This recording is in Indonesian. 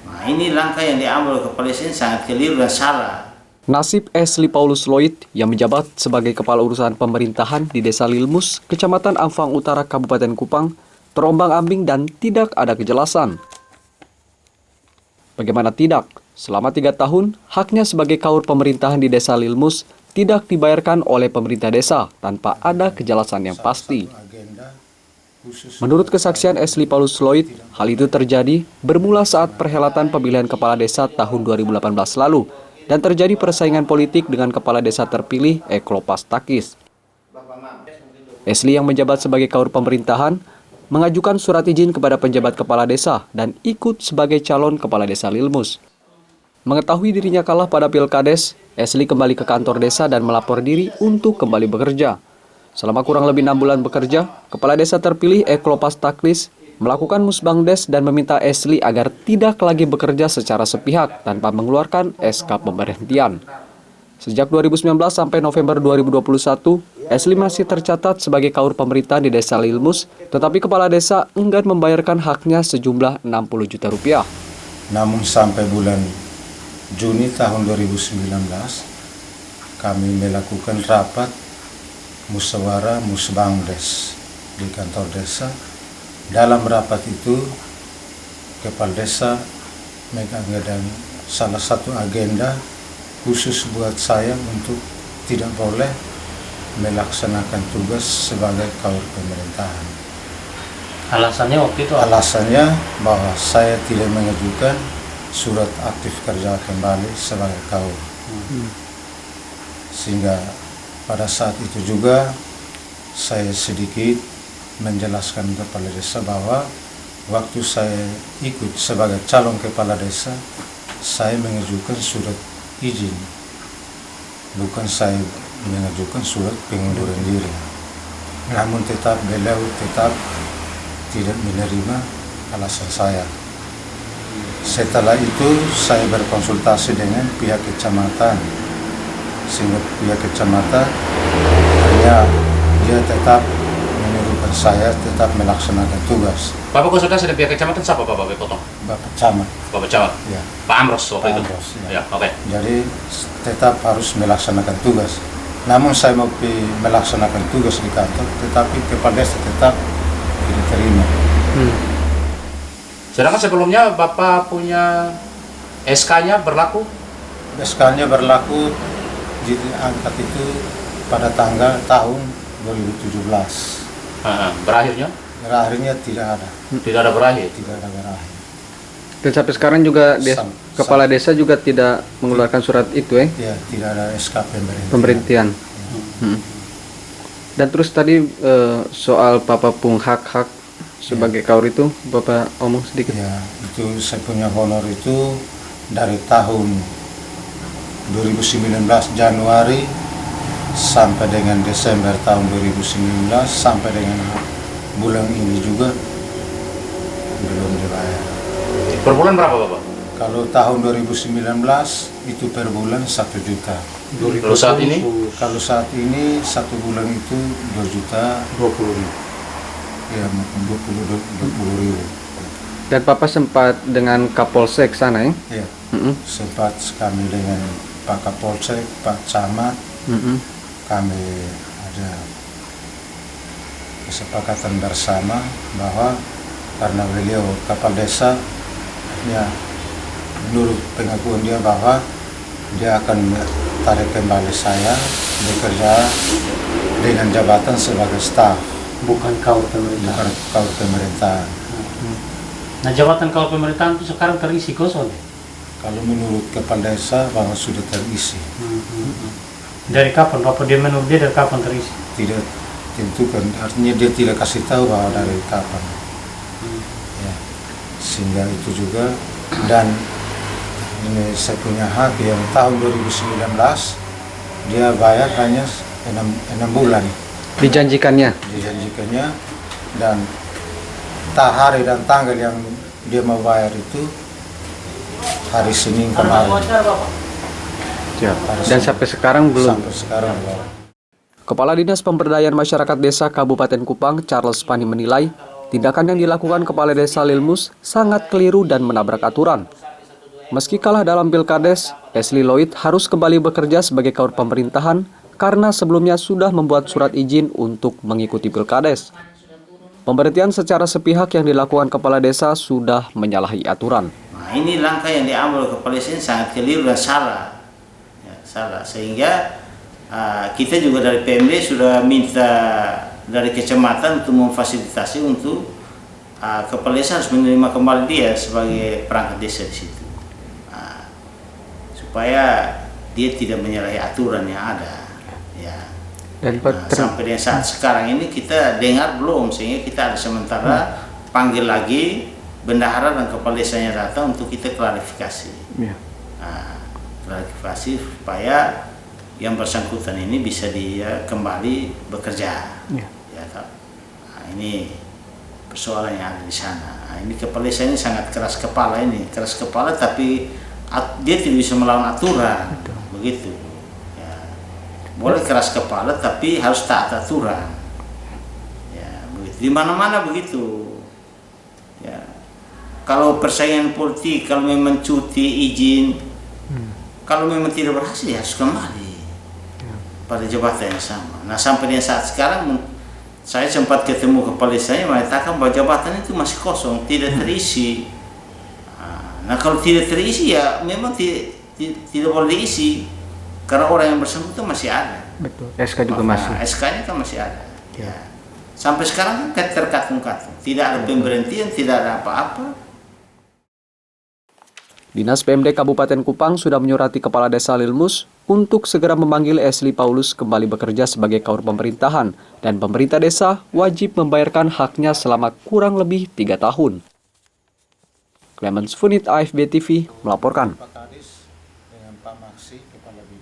Nah, ini langkah yang diambil oleh kepala desa ini sangat keliru dan salah. Nasib Asli Paulus Lloyd yang menjabat sebagai Kepala Urusan Pemerintahan di Desa Lilmus, Kecamatan Ampang Utara, Kabupaten Kupang, terombang-ambing dan tidak ada kejelasan. Bagaimana tidak, selama 3 tahun, haknya sebagai kaur pemerintahan di Desa Lilmus tidak dibayarkan oleh pemerintah desa tanpa ada kejelasan yang pasti. Menurut kesaksian Asli Paulus Lloyd, hal itu terjadi bermula saat perhelatan pemilihan kepala desa tahun 2018 lalu dan terjadi persaingan politik dengan kepala desa terpilih Eklopas Takis. Asli yang menjabat sebagai kaur pemerintahan mengajukan surat izin kepada penjabat kepala desa dan ikut sebagai calon kepala desa Lilmus. Mengetahui dirinya kalah pada Pilkades, Asli kembali ke kantor desa dan melapor diri untuk kembali bekerja. Selama kurang lebih 6 bulan bekerja, kepala desa terpilih Eklopas Takis melakukan musbangdes dan meminta Asli agar tidak lagi bekerja secara sepihak tanpa mengeluarkan SK pemberhentian. Sejak 2019 sampai November 2021, Asli masih tercatat sebagai kaur pemerintahan di Desa Lilmus, tetapi kepala desa enggan membayarkan haknya sejumlah 60 juta rupiah. Namun sampai bulan Juni tahun 2019, kami melakukan rapat musyawarah musbangdes di kantor desa. Dalam rapat itu, kepala desa megang salah satu agenda khusus buat saya untuk tidak boleh melaksanakan tugas sebagai kaur pemerintahan. Alasannya waktu itu? Alasannya bahwa saya tidak mengajukan surat aktif kerja kembali sebagai kaur. Sehingga pada saat itu juga saya sedikit menjelaskan kepala desa bahwa waktu saya ikut sebagai calon kepala desa, saya mengajukan surat izin, bukan saya mengajukan surat pengunduran diri. Namun tetap beliau tetap tidak menerima alasan saya. Setelah itu saya berkonsultasi dengan pihak kecamatan, sehingga pihak kecamatan hanya dia tetap menyuruhkan saya tetap melaksanakan tugas. Bapak konsultasi dengan pihak kecamatan siapa Bapak potong? Bapak Camat. Bapak Camat? Ya. Pak Amros waktu itu? Amros, ya. Ya, oke. Jadi tetap harus melaksanakan tugas. Namun saya mau melaksanakan tugas di kantor, tetapi kepala desa tetap tidak terima. Sedangkan sebelumnya Bapak punya SK-nya berlaku? SK-nya berlaku diangkat itu pada tanggal tahun 2017. Berakhirnya? Berakhirnya tidak ada. Tidak ada berakhir? Tidak ada berakhir. Dan sampai sekarang juga kepala desa juga tidak mengeluarkan surat itu Ya, tidak ada SK pemberhentian. Dan terus tadi soal Bapak pung hak-hak sebagai kaur itu Bapak omong sedikit. Ya, itu saya punya honor itu dari tahun 2019 Januari sampai dengan Desember tahun 2019 sampai dengan bulan ini juga belum dibayar. Per bulan berapa Bapak? Kalau tahun 2019 itu per bulan 1 juta. Kalau saat ini? Kalau saat ini 1 bulan itu 2 juta 20 ribu. Ya, 20 ribu. Dan Bapak sempat dengan Kapolsek sana ya? Ya, sempat kami dengan Pak Kapolsek, Pak Camat, kami ada kesepakatan bersama bahwa karena beliau kepala desa, ya menurut pengakuan dia bahwa dia akan tarik kembali saya bekerja dengan jabatan sebagai staf, Bukan kaur pemerintahan. bukan kaur pemerintahan. Nah, jabatan kaur pemerintahan itu sekarang terisi kosong. Kalau menurut kepala desa bahwa sudah terisi. Dari kapan Bapak dia menurut dia dari kapan terisi? Tidak tentukan, artinya dia tidak kasih tahu bahwa dari kapan. Ya, sehingga itu juga, dan ini saya punya hak yang tahun 2019 dia bayar hanya 6 bulan Dijanjikannya. dan hari dan tanggal yang dia mau bayar itu hari Senin kemarin. Dan sampai sekarang belum. Sampai sekarang belum. Kepala Dinas Pemberdayaan Masyarakat Desa Kabupaten Kupang, Charles Pani menilai, tindakan yang dilakukan Kepala Desa Lilmus sangat keliru dan menabrak aturan. Meski kalah dalam Pilkades, Leslie Lloyd harus kembali bekerja sebagai kaur pemerintahan karena sebelumnya sudah membuat surat izin untuk mengikuti Pilkades. Pemberhentian secara sepihak yang dilakukan kepala desa sudah menyalahi aturan. Nah, ini langkah yang diambil oleh kepala desa sangat keliru dan salah. Ya, salah. Sehingga kita juga dari PMD sudah minta dari kecamatan untuk memfasilitasi untuk kepala desa harus menerima kembali dia sebagai perangkat desa di situ. Supaya dia tidak menyalahi aturan yang ada. Ya. Dan Sampai dengan saat sekarang ini kita dengar belum, sehingga kita ada sementara panggil lagi bendahara dan kepala desanya datang untuk kita klarifikasi. Klarifikasi supaya yang bersangkutan ini bisa dia kembali bekerja. Ya, ini persoalan yang ada di sana. Ini kepala desa ini sangat keras kepala tapi dia tidak bisa melawan aturan. Begitu. Boleh keras kepala tapi harus taat aturan. Ya, begitu. Di mana-mana begitu. Ya. Kalau persaingan politik, kalau memang cuti izin, kalau memang tidak berhasil ya harus kembali pada jabatan yang sama. Nah, sampai dengan saat sekarang saya sempat ketemu kepala desanya mengatakan bahwa jabatan itu masih kosong, tidak terisi. Nah, kalau tidak terisi ya memang tidak boleh diisi. Karena orang yang bersangkutan masih ada. Betul. SK juga masih. SK-nya kan masih ada. Ya. Sampai sekarang kan terkatung-katung. Tidak ada pemberhentian, tidak ada apa-apa. Dinas PMD Kabupaten Kupang sudah menyurati Kepala Desa Lilmus untuk segera memanggil Esli Paulus kembali bekerja sebagai kaur pemerintahan dan pemerintah desa wajib membayarkan haknya selama kurang lebih 3 tahun. Clemens Funit, AFB TV, melaporkan. Pak Kadis dengan Pak Maksi, Kepala Bidang